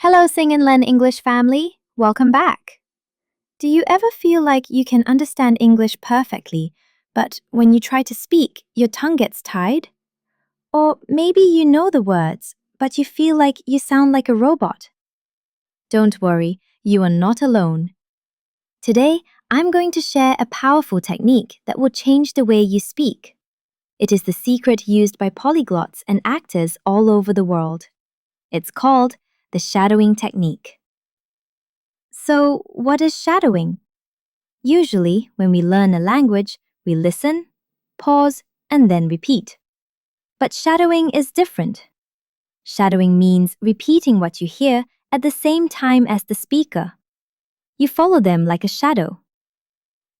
Hello, Sing and Learn English family. Welcome back. Do you ever feel like you can understand English perfectly, but when you try to speak, your tongue gets tied? Or maybe you know the words, but you feel like you sound like a robot? Don't worry, you are not alone. Today, I'm going to share a powerful technique that will change the way you speak. It is the secret used by polyglots and actors all over the world. It's called the shadowing technique. So, what is shadowing? Usually, when we learn a language, we listen, pause, and then repeat. But shadowing is different. Shadowing means repeating what you hear at the same time as the speaker. You follow them like a shadow.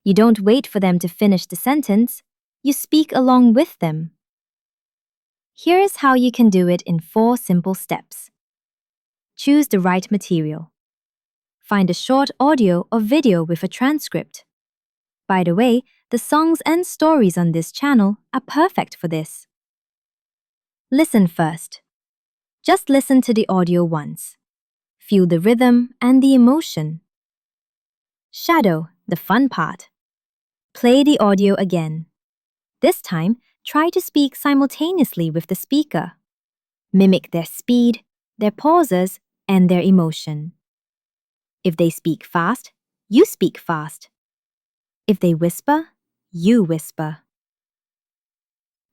You don't wait for them to finish the sentence, you speak along with them. Here is how you can do it in 4 simple steps. Choose the right material. Find a short audio or video with a transcript. By the way, the songs and stories on this channel are perfect for this. Listen first. Just listen to the audio once. Feel the rhythm and the emotion. Shadow, the fun part. Play the audio again. This time, try to speak simultaneously with the speaker. Mimic their speed, their pauses, and their emotion. If they speak fast, you speak fast. If they whisper, you whisper.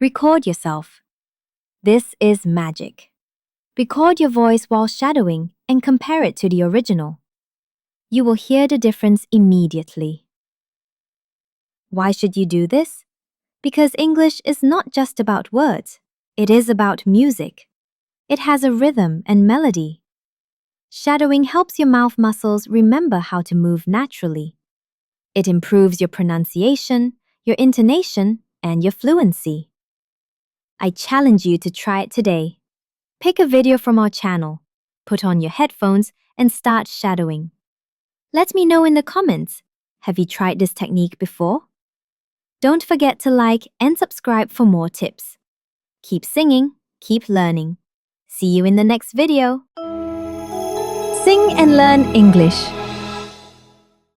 Record yourself. This is magic. Record your voice while shadowing and compare it to the original. You will hear the difference immediately. Why should you do this? Because English is not just about words. It is about music. It has a rhythm and melody. Shadowing helps your mouth muscles remember how to move naturally. It improves your pronunciation, your intonation, and your fluency. I challenge you to try it today. Pick a video from our channel, put on your headphones, and start shadowing. Let me know in the comments, have you tried this technique before? Don't forget to like and subscribe for more tips. Keep singing, keep learning. See you in the next video. Sing and learn English.